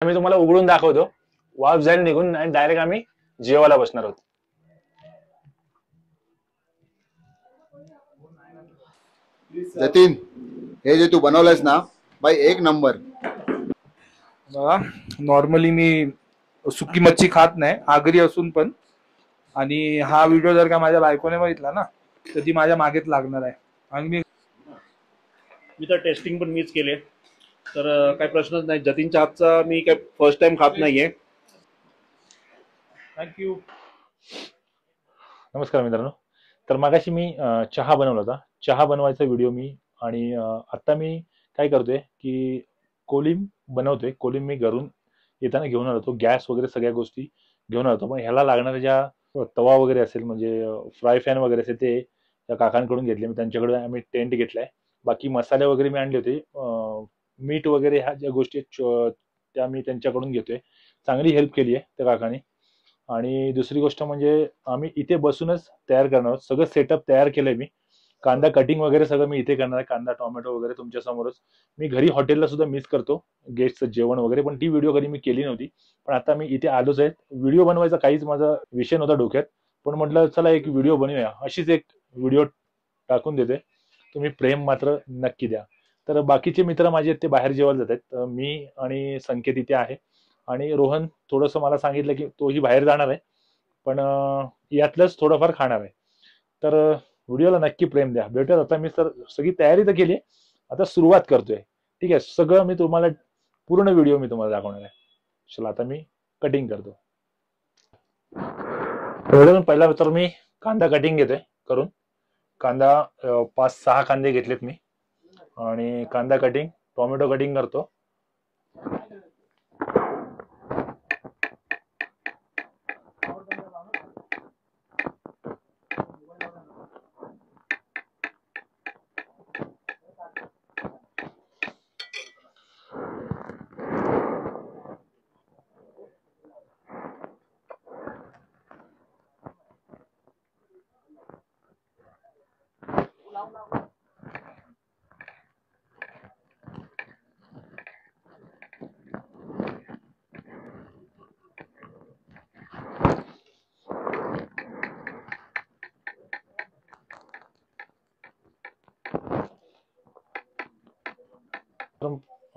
मी तुम्हाला उघडून दाखवतो. वाफ जाईल निघून आणि डायरेक्ट आम्ही जेवायला बसणार आहोत. जतीन, हे जे तू बनवलंयस ना भाई, एक नंबर. बघा, नॉर्मली मी सुकी मच्छी खात नाही आगरी असून पण, आणि हा व्हिडिओ जर का माझ्या बायकोने बघितला ना तर ती माझ्या मागेच लागणार आहे. आणि मी तर टेस्टिंग पण मीच केले, तर काही प्रश्नच नाही. जतीनच्या हातचा मी काय फर्स्ट टाइम खात नाहीये. थँक्यू. नमस्कार मित्रांनो. तर मगाशी मी चहा बनवला होता. चहा बनवायचा व्हिडिओ मी, आणि आता मी काय करतोय की कोलिम बनवतोय. कोलिम मी घरून येताना घेऊन आलो होतो. गॅस वगैरे सगळ्या गोष्टी घेऊन आलो होतो. पण ह्याला लागणाऱ्या ज्या तवा वगैरे असेल, म्हणजे फ्राय पॅन वगैरे असेल, ते त्या काकांकडून घेतले. मी त्यांच्याकडे आम्ही टेंट घेतलाय. बाकी मसाले वगैरे मी आणले होते. मीठ वगैरे ह्या ज्या गोष्टी त्या मी त्यांच्याकडून घेतोय. चांगली हेल्प केली आहे त्या काकाने. आणि दुसरी गोष्ट म्हणजे आम्ही इथे बसूनच तयार करणार आहोत. सगळं सेटअप तयार केलंय मी. कांदा कटिंग वगैरे सगळं मी इथे करणार आहे. कांदा टोमॅटो वगैरे तुमच्या समोरच. मी घरी हॉटेलला सुद्धा मिस करतो गेस्टचं जेवण वगैरे, पण ती व्हिडिओ कधी मी केली नव्हती. पण आता मी इथे आलोच आहे. व्हिडिओ बनवायचा काहीच माझा विषय नव्हता डोक्यात, पण म्हटलं चला एक व्हिडिओ बनवूया. अशीच एक व्हिडिओ टाकून देते. तुम्ही प्रेम मात्र नक्की द्या. तर बाकीचे मित्र माझे ते बाहेर जेवायला जात आहेत. मी आणि संकेत इथे आहे. आणि रोहन थोडंसं मला सांगितलं की तोही बाहेर जाणार आहे, पण यातलंच थोडंफार खाणार आहे. तर व्हिडिओला नक्की प्रेम द्या. भेटत आता मी सगळी तयारी तर केली, आता सुरुवात करतोय. ठीक आहे, सगळं मी तुम्हाला पूर्ण व्हिडिओ मी तुम्हाला दाखवणार आहे. चला आता मी कटिंग करतो. पहिला तर मी कांदा कटिंग घेतोय करून. कांदा 5-6 कांदे घेतलेत मी, आणि कांदा कटिंग, टोमॅटो कटिंग करतो.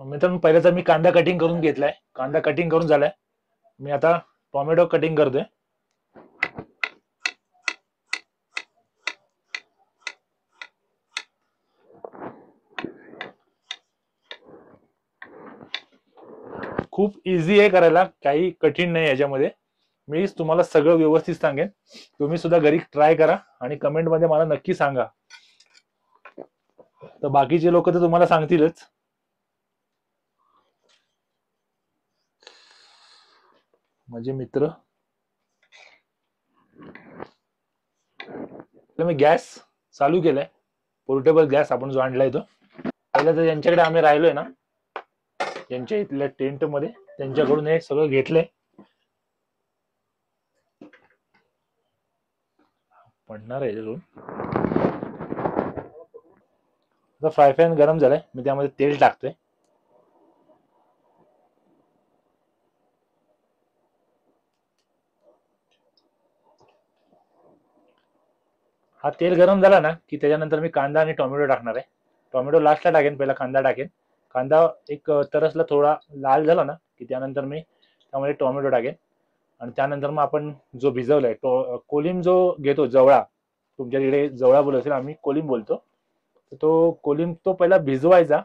मित्रांनो, पहिल्याचा मी कांदा कटिंग करून घेतलाय. कांदा कटिंग करून झालाय. मी आता टोमॅटो कटिंग करतोय. खूप इझी आहे करायला, काही कठीण नाही याच्यामध्ये. मी तुम्हाला सगळं व्यवस्थित सांगेन. तुम्ही सुद्धा घरी ट्राय करा आणि कमेंट मध्ये मला नक्की सांगा. तर बाकीचे लोक तर तुम्हाला सांगतीलच. माझे मित्र. मी गॅस चालू केलाय. पोर्टेबल गॅस आपण जो आणलाय तो. पहिला तर ज्यांच्याकडे आम्ही राहिलोय ना, त्यांच्या इथल्या टेंट मध्ये, त्यांच्याकडून हे सगळं घेतलंय. पडणार आहे याच्यातून. आता फ्राय पॅन गरम झालाय, मी त्यामध्ये तेल टाकतोय. हा तेल गरम झाला ना की त्याच्यानंतर मी कांदा आणि टोमॅटो टाकणार आहे. टोमॅटो लास्टला टाकेन, पहिला कांदा टाकेन. कांदा एक तरसला थोडा लाल झाला ना की त्यानंतर मी त्यामध्ये टोमॅटो टाकेन. आणि त्यानंतर मग आपण जो भिजवलाय कोलिम जो घेतो, जवळा, तुमच्या तिकडे जवळा बोलत असेल, आम्ही कोलिम बोलतो. तर तो कोलिम तो पहिला भिजवायचा,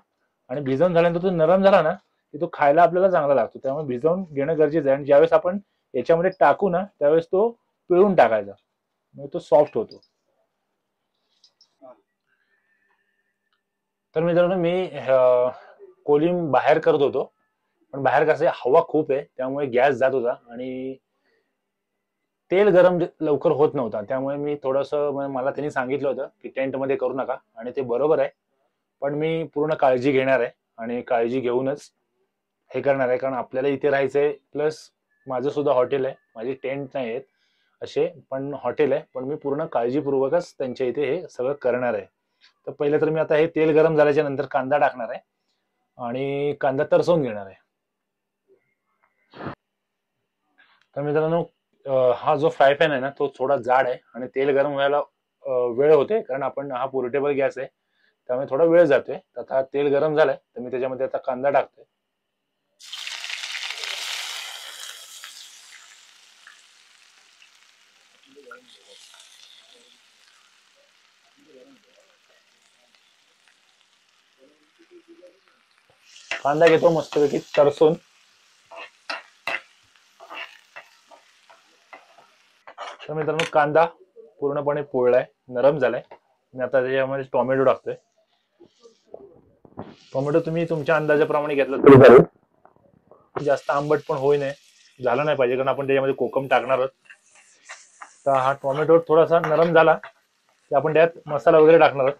आणि भिजवून झाल्यानंतर तो नरम झाला ना की तो खायला आपल्याला चांगला लागतो. त्यामुळे भिजवून घेणं गरजेचं आहे. आणि ज्यावेळेस आपण याच्यामध्ये टाकू ना त्यावेळेस तो पिळून टाकायचा, म्हणजे तो सॉफ्ट होतो. तर मित्रांनो, मी कोलिम बाहेर करत होतो, पण बाहेर कसं हवा खूप आहे त्यामुळे गॅस जात होता, आणि तेल गरम लवकर होत नव्हता. त्यामुळे मी थोडंसं, मला त्यांनी सांगितलं होतं की टेंट मध्ये करू नका, आणि ते बरोबर आहे. पण मी पूर्ण काळजी घेणार आहे, आणि काळजी घेऊनच हे करणार आहे. कारण आपल्याला इथे राहायचंय, प्लस माझं सुद्धा हॉटेल आहे. माझी टेंट नाही आहेत असे, पण हॉटेल आहे. पण मी पूर्ण काळजीपूर्वकच त्यांच्या इथे हे सगळं करणार आहे. तर पहिलं तर मी आता हे तेल गरम झाल्याच्या नंतर कांदा टाकणार आहे, आणि कांदा तरसवून घेणार आहे. तर मित्रांनो हा जो फ्राय पॅन आहे ना तो थोडा जाड आहे आणि तेल गरम व्हायला वेळ होते, कारण आपण हा पोर्टेबल गॅस आहे त्यामुळे थोडा वेळ जातोय. तर आता तेल गरम झालंय तर मी त्याच्यामध्ये आता कांदा टाकतोय. कांदा घेतो मस्तपैकी तरसून. तर मित्रांनो कांदा पूर्णपणे पोळलाय, नरम झालाय. मी आता त्याच्यामध्ये टोमॅटो टाकतोय. टोमॅटो तुम्ही तुमच्या अंदाजाप्रमाणे घेतला तरी चालेल, जास्त आंबट पण होई नाही झाला नाही पाहिजे, कारण आपण त्याच्यामध्ये कोकम टाकणार आहोत. तर हा टोमॅटो थोडासा नरम झाला की आपण त्यात मसाला वगैरे टाकणार आहोत.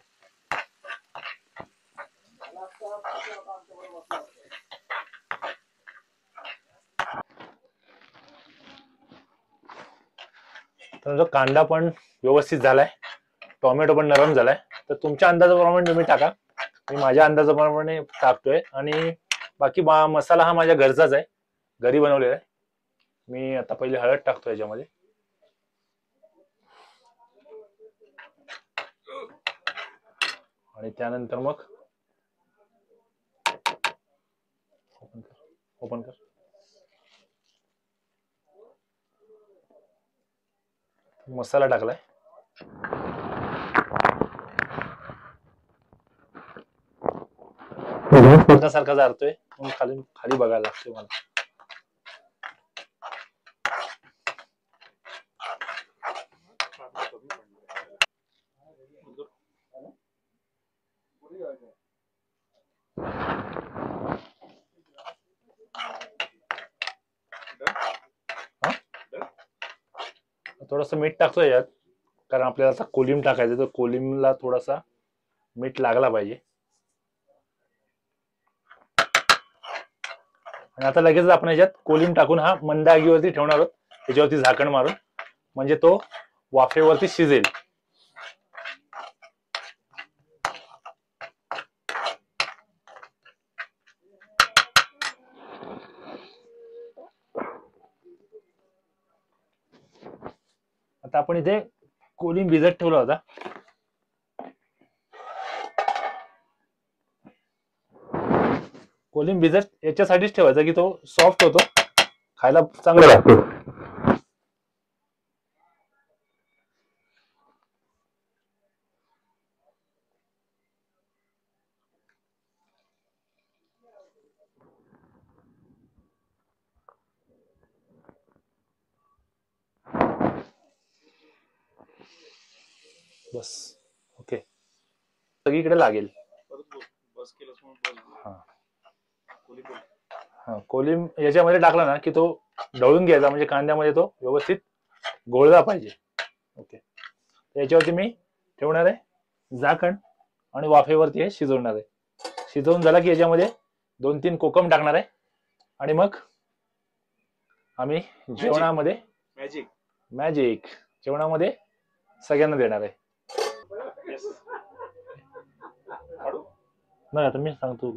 तर जो कांदा पण व्यवस्थित झालाय, टोमॅटो पण नरम झालाय, तर तुमच्या अंदाजाप्रमाणे तुम्ही टाका. मी माझ्या अंदाजाप्रमाणे टाकतोय आणि बाकी मसाला हा माझ्या घरचाच आहे, घरी बनवलेला आहे. मी आता पहिले हळद टाकतो याच्यामध्ये. आणि त्यानंतर मग ओपन कर. मसाला टाकलाय. सारखा जारतोय खाली खाली बघायला लागतोय मला. थोडस मीठ टाकतो यात, कारण आपल्याला आता कोलिम टाकायचं, तर कोलिमला थोडासा मीठ लागला पाहिजे. आणि आता लगेच आपण याच्यात कोलिम टाकून हा मंद आगीवरती ठेवणार आहोत, त्याच्यावरती झाकण मारून, म्हणजे तो वाफेवरती शिजेल. आता आपण इथे कोलिम भिजत ठेवला होता. कोलिम भिजत याच्यासाठीच ठेवायचा की तो सॉफ्ट होतो, खायला चांगला लागतो. बस ओके, सगळीकडे लागेल. हा कोलिम याच्यामध्ये टाकला ना की तो ढवळून घ्यायचा, म्हणजे कांद्यामध्ये तो व्यवस्थित गोळला पाहिजे. ओके, याच्यावरती मी ठेवणार आहे झाकण आणि वाफेवरती हे शिजवणार आहे. शिजवून झाला की याच्यामध्ये 2-3 कोकम टाकणार आहे आणि मग आम्ही जेवणामध्ये मॅजिक जेवणामध्ये सगळ्यांना देणार आहे. नाही आता मी सांगतो.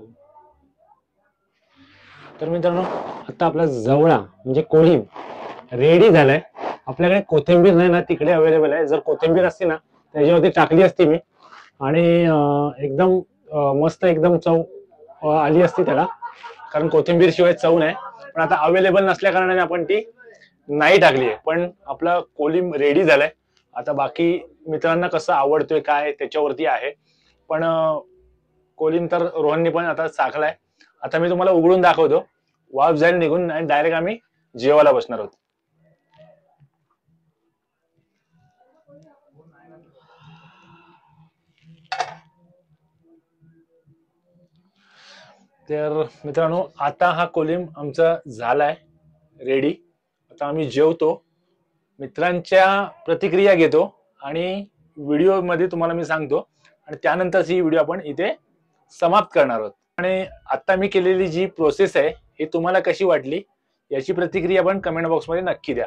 तर मित्रांनो आता आपला जवळा म्हणजे कोलिम रेडी झालाय. आपल्याकडे कोथिंबीर नाही ना, तिकडे अवेलेबल आहे. जर कोथिंबीर असती ना त्याच्यावरती टाकली असती मी, आणि एकदम मस्त एकदम चव आली असती त्याला, कारण कोथिंबीर शिवाय चव नाही. पण आता अवेलेबल नसल्या कारणाने आपण ती नाही टाकली आहे. पण आपला कोलिम रेडी झालाय. आता बाकी मित्रांना कसं आवडतोय काय त्याच्यावरती आहे, पण कोलिम तर रोहननी पण आता चाखलाय. आता मी तुम्हाला उघडून दाखवतो, वाफ जाईल निघून आणि डायरेक्ट आम्ही जेवायला बसणार आहोत. तर मित्रांनो आता हा कोलिम आमचा झालाय रेडी. आता आम्ही जेवतो, मित्रांच्या प्रतिक्रिया घेतो आणि व्हिडिओ मध्ये तुम्हाला मी सांगतो, आणि त्यानंतरची ही व्हिडिओ आपण इथे समाप्त करणार आहोत. आणि आता मी केलेली जी प्रोसेस आहे ही तुम्हाला कशी वाटली याची प्रतिक्रिया पण कमेंट बॉक्स मध्ये नक्की द्या.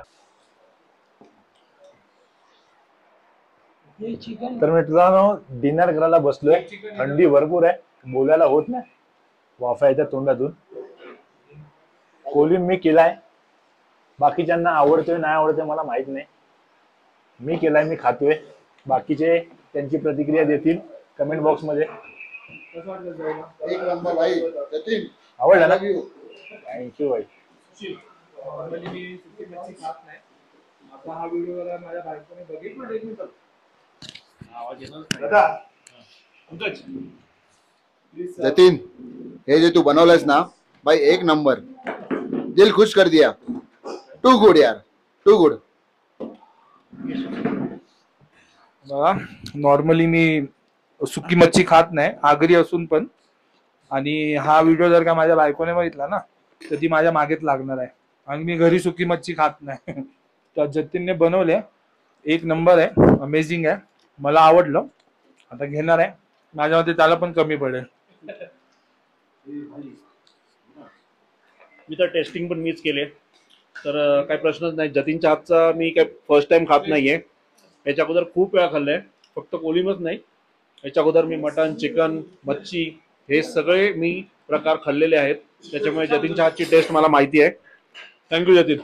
तर मित्रांनो डिनर करायला बसलोय, थंडी भरपूर आहे, बोलायला होत नाही, वाफा येत्या तोंडातून. कोलिम मी केलाय बाकीच्यांना आवडतोय नाही आवडतोय मला माहित नाही. मी केलाय, मी खातोय. बाकीचे त्यांची प्रतिक्रिया देतील कमेंट बॉक्स मध्ये. कसं वाटलं जेवायला? एक नंबर भाई जतीन. आवडला ना? I love you. थँक्यू भाई. नॉर्मली मी सुकी मच्छी खात नाही. आता हा व्हिडिओ जरा माझ्या बायकोने बघितला. एक मिनिट दादा, पंकज, प्लीज सर. जतीन, हे जे तू बनवलंयस ना भाई एक नंबर, दिल खुश कर दिया. टू गुड यार, टू गुड. बघा, नॉर्मली मी सुकी मच्छी खात नाही आगरी असून पण. आणि हा व्हिडिओ जर का माझ्या बायकोने बघितला ना तर ती माझ्या मागेच लागणार आहे. आणि मी घरी सुकी मच्छी खात नाही. तर जतीनने बनवले, एक नंबर आहे, अमेझिंग आहे, मला आवडलं. आता घेणार आहे, माझ्या मते त्याला पण कमी पडेल. मी तर टेस्टिंग पण मीच केले, तर काही प्रश्नच नाही. जतीनच्या हातचा मी काय फर्स्ट टाइम खात नाहीये. याच्या अगोदर खूप वेळा खाल्लंय, फक्त कोलिमच नाही. याच्या अगोदर मी मटन, चिकन, मच्छी हे सगळे मी प्रकार खाल्लेले आहेत. त्याच्यामुळे जतीनच्या हातची टेस्ट मला माहिती आहे. थँक्यू जतीन.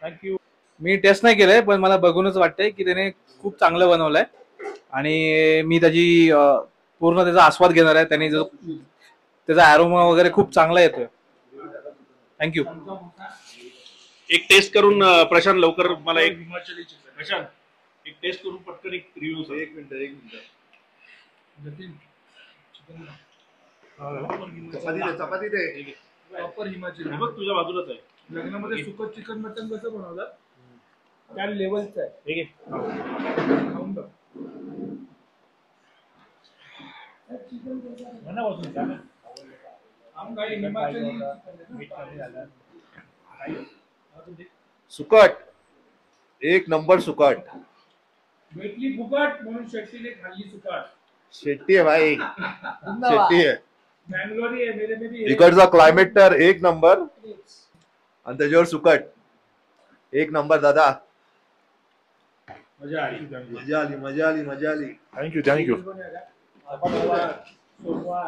थँक्यू. मी टेस्ट नाही केलंय, पण मला बघूनच वाटतंय की त्याने खूप चांगलं बनवलंय. आणि मी त्याची पूर्ण त्याचा आस्वाद घेणार आहे. त्याने जो त्याचा अरोमा वगैरे खूप चांगला येतोय. थँक्यू. एक टेस्ट करून प्रशांत लवकर मला एक प्रशांत एक टेस्ट करून पटकन एक रिव्ह्यू. एक मिनिट. चपाती दे. प्रॉपर हिमाचली. हे बघ तुझ्या बाजूलाच आहे. लग्नामध्ये सुकट चिकन मटन कसं बनवलं त्या लेवलचं आहे. ठीक आहे. खाऊन बघ. सुकट, एक नंबर सुकट. भेटली फुकट म्हणून शेट्टीने खाल्ली सुकट. शेट्टी आहे भाई, शेट्टी आहे. बँगलोरी आहे मेरे में भी. इकडचा क्लायमेट तर एक नंबर आणि त्याच्यावर सुकट एक नंबर. दादा मजा आली. मजा आली. थँक्यू. सोमवार